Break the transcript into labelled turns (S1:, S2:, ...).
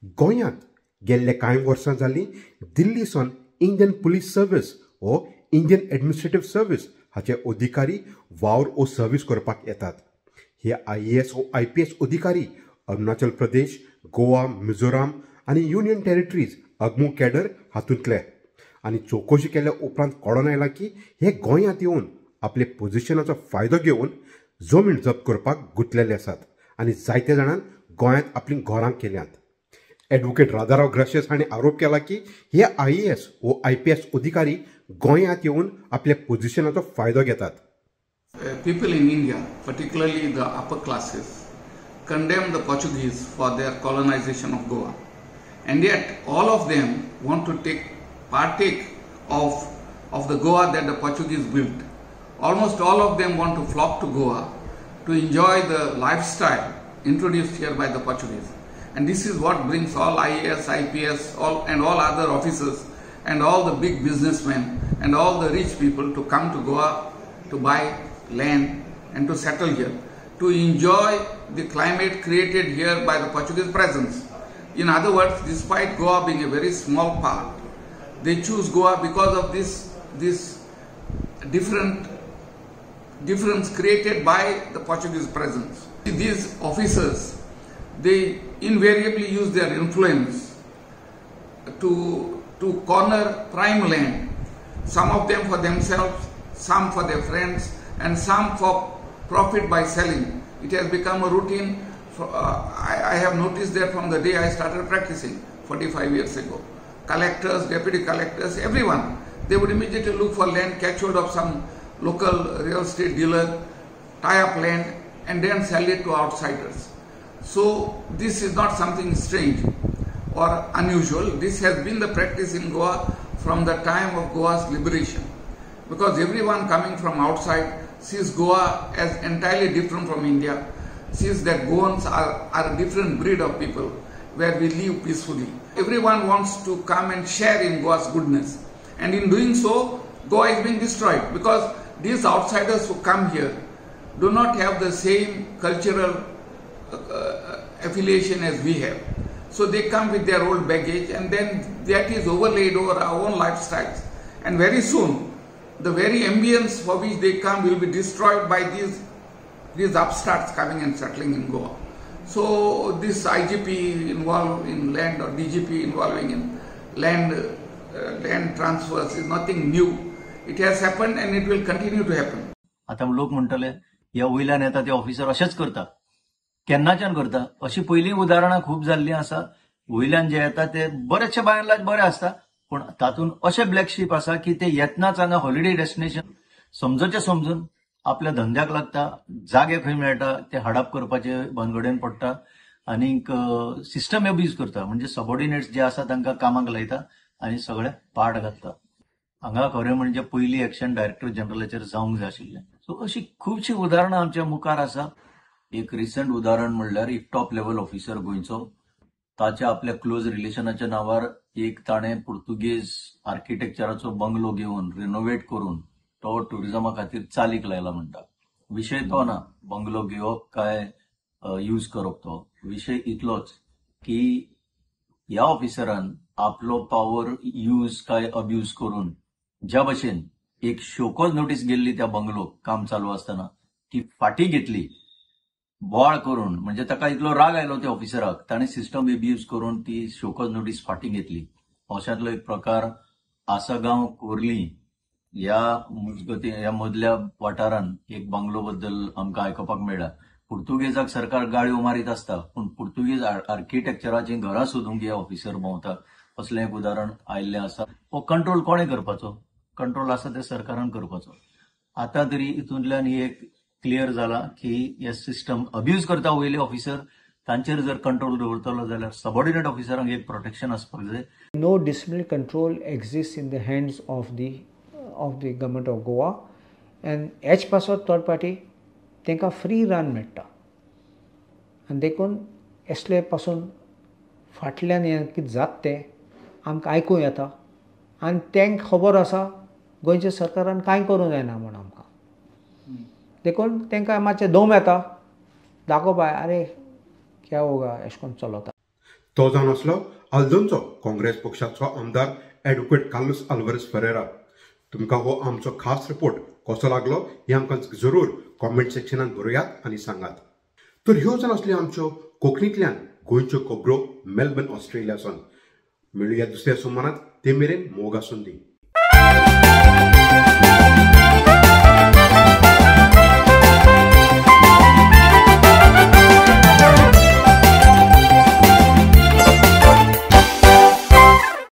S1: गोंयांत गेल्ले कांय वर्सां जालीं दिल्ली सावन इंडियन पुलीस सर्वीस वो इंडियन एडमिनिस्ट्रेटिव्ह सर्वीस हाचे अधिकारी वावर ओ सर्वीस करपाक येतात. हे IAS वो IPS अधिकारी अरुणाचल प्रदेश, गोवा, मिझोराम आनी युनियन टेरिटरीज अगमू कॅडर हातूंतले. आनी चवकशी केल्या उपरांत कळोन आयलां की हे गोंयांत येवन आपले पोझिशनाचो फायदो घेवन जमीन जप्त करपाक गुंतलेले आसात आनी जायत्या जाणांन गोंयांत आपलीं घरां केल्यांत. एडवोकेट राधाराव ग्राशियस हांणी आरोप केला की हे IAS वो IPS अधिकारी गोंयांत येवन आपल्या पोझिशनाचो फायदो घेतात.
S2: People in India, particularly the upper classes, condemn the Portuguese for their colonization of Goa, and yet all of them want to partake of the Goa that the Portuguese built. Almost all of them want to flock to Goa to enjoy the lifestyle introduced here by the Portuguese. And this is what brings all IAS, IPS, and all other officers and all the big businessmen and all the rich people to come to Goa to buy land and to settle here, to enjoy the climate created here by the Portuguese presence. In other words, despite Goa being a very small part, they choose Goa because of this difference created by the Portuguese presence. These officers, they invariably use their influence to corner prime land, some of them for themselves, some for their friends, and some for profit by selling. It has become a routine. I have noticed that from the day I started practicing 45 years ago. Collectors, deputy collectors, everyone, they would immediately look for land, catch hold of some local real estate dealer, tie up land, and then sell it to outsiders. So this is not something strange or unusual. This has been the practice in Goa from the time of Goa's liberation, because everyone coming from outside sees Goa as entirely different from India, sees that Goans are a different breed of people where we live peacefully. Everyone wants to come and share in Goa's goodness, and in doing so Goa is being destroyed, because these outsiders who come here do not have the same cultural affiliation as we have. So they come with their old baggage, and then that is overlaid over our own lifestyles, and very soon the very ambience for which they come will be destroyed by these upstarts coming and settling in Goa. So this IGP involved in land or DGP involving in land transfers is nothing new. It has happened and it will continue to happen.
S3: आता लोक म्हणटले ह्या वयल्यान येता ते officer अशेंच करता, केन्नाच्यान करता अशी पयलीं उदाहरणां खूब जाल्लीं आसा. वयल्यान जे येता ते बरेचशे बाय एंड लार्ज बरे आसता, पूण तातूंत अशे ब्लॅक शीप आसा की ते येतनाच हांगा हॉलिडे डेस्टिनेशन समजून आपल्या धंद्याक लागता, जागे खंय मेळटा ते हाडप करपाचे भानगडेन पडटा आनीक सिस्टम अब्यूज करता. म्हणजे सबऑर्डिनेट्स जे आसा तांकां कामाक लायता आनी सगळे पाड घालता. हांगा खरें म्हणजे पयली एक्शन डायरेक्टर जनरलाचेर जावंक जाय आशिल्लें. सो अशी खुबशी उदाहरणां आमच्या मुखार आसा. एक रिसंट उदाहरण म्हणल्यार एक टॉप लेवल ऑफिसर गोंयचो, ताच्या आपल्या क्लोज रिलेशनाच्या नावार एक ताणें पुर्तुगेज आर्किटेक्चराचो बंगलो घेवन रिनोवेट करून तो टुरिझमा खातीर चालीक लायला म्हणटा. विशय तो ना बंगलो घेवप काय यूज करप, तो विशय इतलोच की ह्या ऑफिसरान आपलो पॉवर यूज काय अब्यूज करून ज्या भशेन एक शोकॉज नोटीस गेल्ली त्या बंगलोक काम चालू असताना ती फाटी घेतली बोवाळ करून. म्हणजे ताका इतलो राग आयलो त्या ऑफिसराक, ताणें सिस्टम अब्यूज करून ती शोकॉज नोटीस फाटी घेतली. अशातलो एक प्रकार आसागांव कोर्ली ह्या मदल्या वाठारान एक बंगलो बद्दल आमकां आयकुपाक मेळ्ळा. पुर्तुगेजाक सरकार गाळयो मारीत असता, पूण पुर्तुगेज आर्किटेक्चराची घरां सोदूंक हे ऑफिसर भोंवता. असलें एक उदाहरण आयिल्लें आसा. हो कंट्रोल कोणें करपाचो? कंट्रोल आसा ते सरकारान करपाचो. आतां तरी हितूंतल्यान एक क्लियर जाला की हे सिस्टम अब्यूज करता वयले ऑफिसर, तांचेर जर कंट्रोल दवरतलो जाल्यार सबऑर्डिनेट ऑफिसरांक एक प्रोटेक्शन आसपाक जाय.
S4: No disciplinary control exists in the hands of the government of Goa, and हेच पासत थर्ड पार्टी तांकां फ्री रान मेळटा आनी देखून असले पासून फाटल्यान हें कितें जाता तें आमकां आयकूं येता आनी तांकां खबर आसा गोंयच्या सरकारान कांय करूंक जायना म्हूण आमकां. देखून तांकां मातशें दम येता दाखोवपा, अरे क्या होगा अशें करून चलता.
S1: तो जावन आसलो आल्दोंचो काँग्रेस पक्षाचो आमदार ॲडव्होकेट कार्लोस आल्वारेस फेरेरा. तुमकां हो आमचो खास रिपोर्ट कसो लागलो हे आमकां जरूर कॉमेंट सेक्शनात बरोवयात आनी सांगात. तर ह्यो जावन आसल्यो आमच्यो कोंकणींतल्यान गोंयच्यो खबरो मेलबर्न ऑस्ट्रेलियासून. मेळुया दुसऱ्या सोमारात. ते मेरेन मोग आसूं दी.